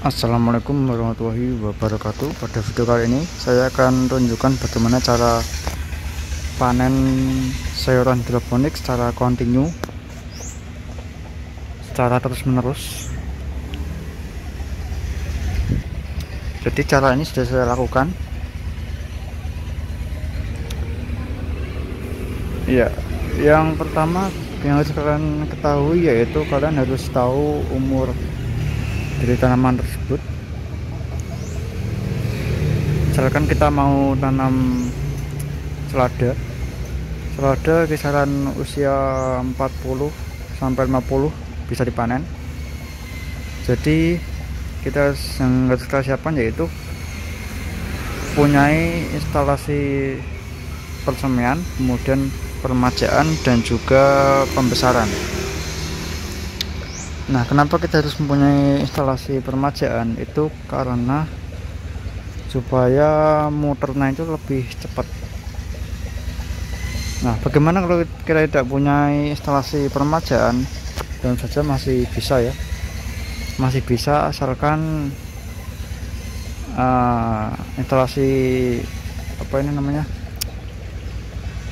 Assalamualaikum warahmatullahi wabarakatuh. Pada video kali ini saya akan tunjukkan bagaimana cara panen sayuran hidroponik secara kontinu, secara terus menerus. Jadi cara ini sudah saya lakukan. Ya, yang pertama yang harus kalian ketahui yaitu kalian harus tahu umur dari tanaman tersebut. Misalkan kita mau tanam selada kisaran usia 40 sampai 50 bisa dipanen. Jadi yang harus kita siapkan yaitu punyai instalasi persemaian, kemudian permajaan dan juga pembesaran. Nah, kenapa kita harus mempunyai instalasi permajaan? Itu karena supaya muternya itu lebih cepat. Nah, bagaimana kalau kita tidak punya instalasi permajaan? Dan saja masih bisa ya, masih bisa asalkan instalasi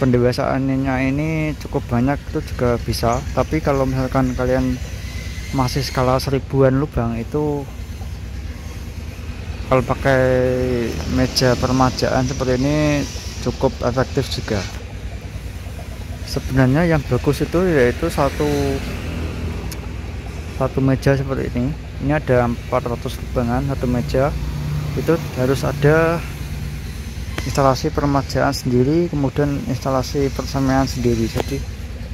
pendewasaannya ini cukup banyak, itu juga bisa. Tapi kalau misalkan kalian masih skala 1000-an lubang, itu kalau pakai meja permajaan seperti ini cukup efektif juga. Sebenarnya yang bagus itu yaitu satu meja seperti ini. Ini ada 400 lubangan, satu meja itu harus ada instalasi permajaan sendiri, kemudian instalasi persemaian sendiri.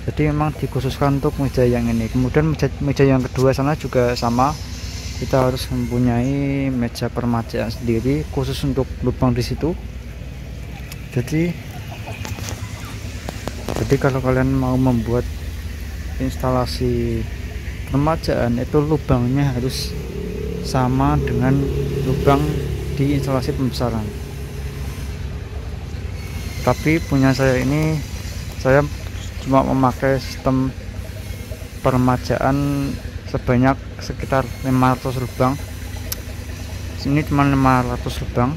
Jadi memang dikhususkan untuk meja yang ini. Kemudian meja yang kedua sana juga sama, kita harus mempunyai meja permajaan sendiri khusus untuk lubang di situ. Jadi kalau kalian mau membuat instalasi permajaan, itu lubangnya harus sama dengan lubang di instalasi pembesaran. Tapi punya saya ini, saya cuma memakai sistem permajaan sebanyak sekitar 500 lubang. Ini cuma 500 lubang.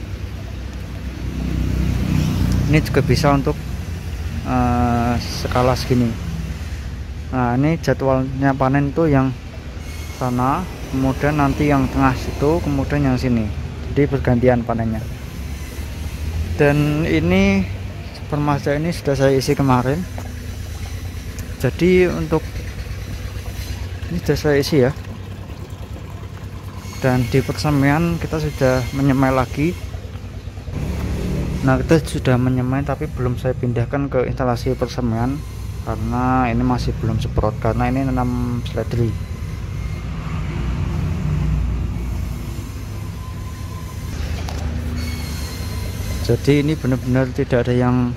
Ini juga bisa untuk skala segini. Nah, ini jadwalnya panen itu yang sana, kemudian nanti yang tengah situ, kemudian yang sini. Jadi bergantian panennya. Dan ini permajaan ini sudah saya isi kemarin. Jadi untuk ini sudah saya isi ya. Dan di persemaian kita sudah menyemai lagi. Nah, kita sudah menyemai tapi belum saya pindahkan ke instalasi persemaian karena ini masih belum semprot, karena ini nanam seledri. Jadi ini benar-benar tidak ada yang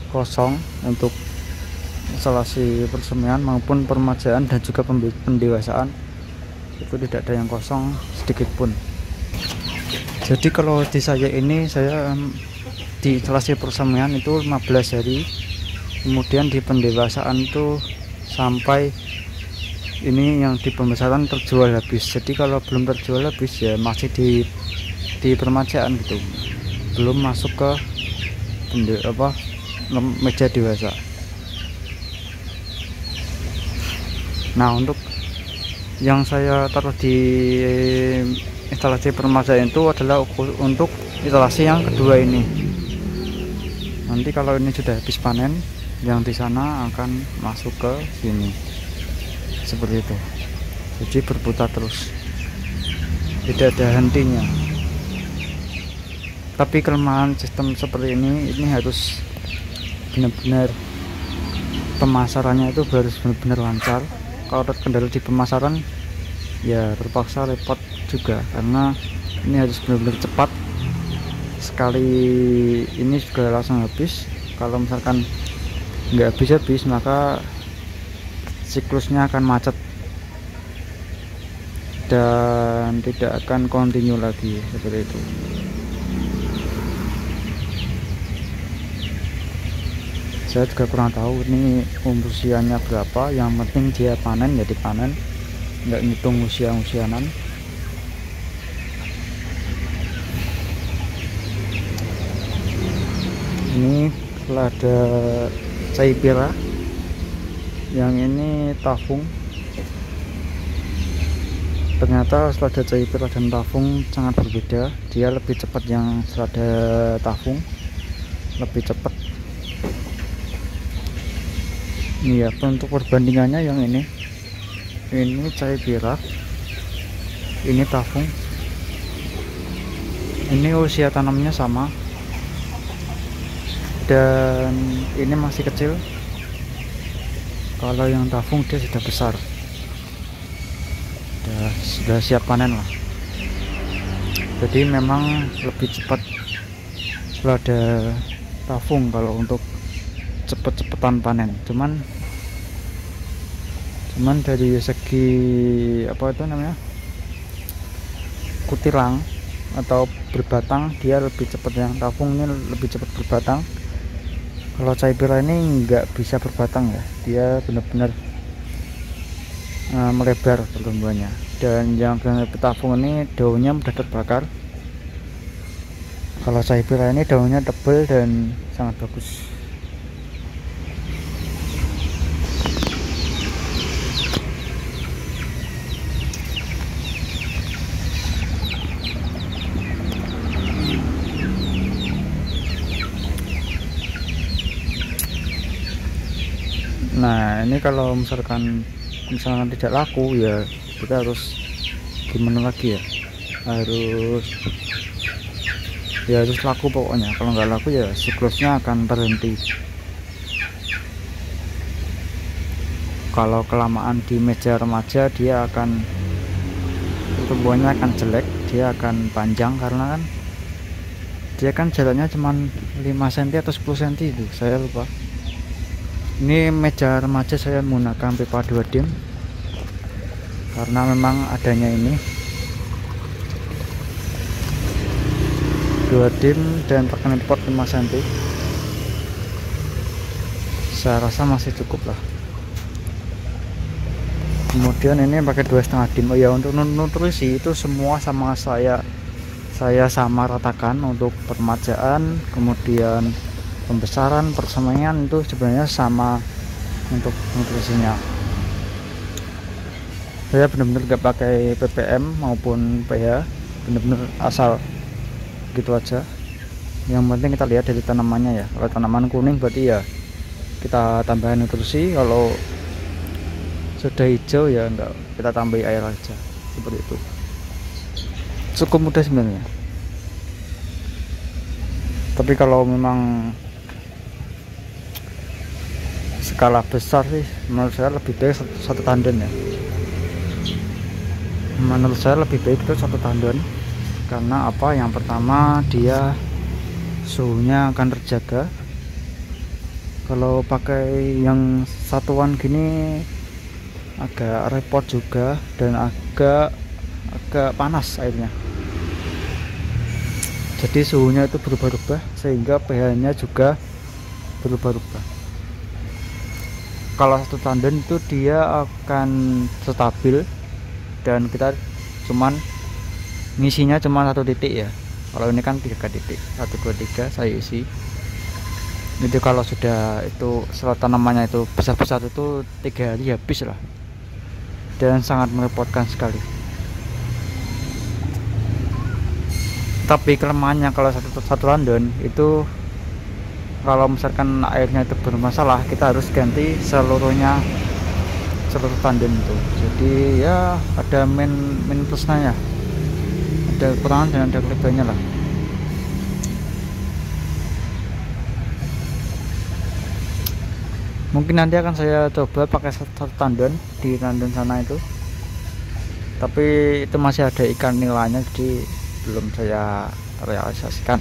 kosong untuk instalasi persemaian maupun permajaan dan juga pendewasaan. Itu tidak ada yang kosong sedikit pun. Jadi kalau di saya ini, saya di instalasi persemaian itu 15 hari, kemudian di pendewasaan itu sampai ini yang di pembesaran terjual habis. Jadi kalau belum terjual habis ya masih di permajaan gitu, belum masuk ke meja dewasa. Nah, untuk yang saya taruh di instalasi permajaan itu adalah untuk instalasi yang kedua ini. Nanti kalau ini sudah habis panen, yang di sana akan masuk ke sini seperti itu. Jadi berputar terus, tidak ada hentinya. Tapi kelemahan sistem seperti ini harus benar-benar pemasarannya itu harus benar-benar lancar. Kalau terkendala di pemasaran ya terpaksa repot juga, karena ini harus benar-benar cepat. Sekali ini juga langsung habis. Kalau misalkan nggak habis maka siklusnya akan macet dan tidak akan kontinu lagi seperti itu. Saya juga kurang tahu ini umur usianya berapa, yang penting dia panen ya dipanen, nggak ngitung usianan. Ini setelah ada Caipira, yang ini Tafung. Ternyata setelah ada Caipira dan Tafung sangat berbeda. Dia lebih cepat yang setelah ada Tafung, lebih cepat. Iya, untuk perbandingannya yang ini Caipira, ini Tafung. Ini usia tanamnya sama, dan ini masih kecil. Kalau yang Tafung dia sudah besar, sudah siap panen lah. Jadi memang lebih cepat setelah ada Tafung kalau untuk cepet-cepetan panen. Cuman dari segi apa itu namanya, kutilang atau berbatang, dia lebih cepat. Yang Tafung ini lebih cepat berbatang. Kalau Caipira ini nggak bisa berbatang ya, dia benar-benar melebar pertumbuhannya. Dan yang Tafung ini daunnya mudah terbakar. Kalau Caipira ini daunnya tebal dan sangat bagus. Nah, ini kalau misalkan tidak laku ya kita harus gimana lagi ya, harus laku pokoknya. Kalau nggak laku ya siklusnya akan terhenti. Kalau kelamaan di meja remaja dia akan, pertumbuhannya akan jelek, dia akan panjang karena kan dia kan jaraknya cuma 5 cm atau 10 cm itu, saya lupa. Ini meja remaja saya menggunakan pipa 2 dim karena memang adanya ini 2 dim dan tekanan pot 5 cm. Saya rasa masih cukup lah. Kemudian ini pakai 2,5 dim. Oh ya, untuk nutrisi itu semua sama saya sama ratakan. Untuk permajaan, kemudian pembesaran, persemaian itu sebenarnya sama untuk nutrisinya. Saya benar-benar gak pakai ppm maupun pH, benar-benar asal gitu aja. Yang penting kita lihat dari tanamannya ya. Kalau tanaman kuning berarti ya kita tambahin nutrisi, kalau sudah hijau ya enggak, kita tambahi air aja, seperti itu. Cukup mudah sebenarnya. Tapi kalau memang skala besar sih menurut saya lebih baik satu tandon ya. Menurut saya lebih baik itu satu tandon. Karena apa? Yang pertama dia suhunya akan terjaga. Kalau pakai yang satuan gini agak repot juga dan agak panas airnya. Jadi suhunya itu berubah-ubah sehingga pH-nya juga berubah-ubah. Kalau satu tandon itu dia akan stabil dan kita cuman ngisinya cuma 1 titik ya. Kalau ini kan 3 titik, 1 2 3 saya isi. Itu kalau sudah itu setelah tanamannya itu besar-besar itu 3 hari habis lah, dan sangat merepotkan sekali. Tapi kelemahannya kalau satu tandon itu, kalau misalkan airnya itu bermasalah, kita harus ganti seluruh tandon itu. Jadi ya ada min plusnya ya, ada kekurangan dan ada kelebihannya lah. Mungkin nanti akan saya coba pakai satu tandon di tandon sana itu, tapi itu masih ada ikan nilainya, jadi belum saya realisasikan.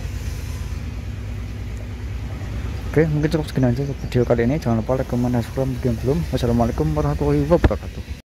Oke, mungkin cukup sekian aja video kali ini. Jangan lupa like, comment, dan subscribe jika belum. Wassalamualaikum warahmatullahi wabarakatuh.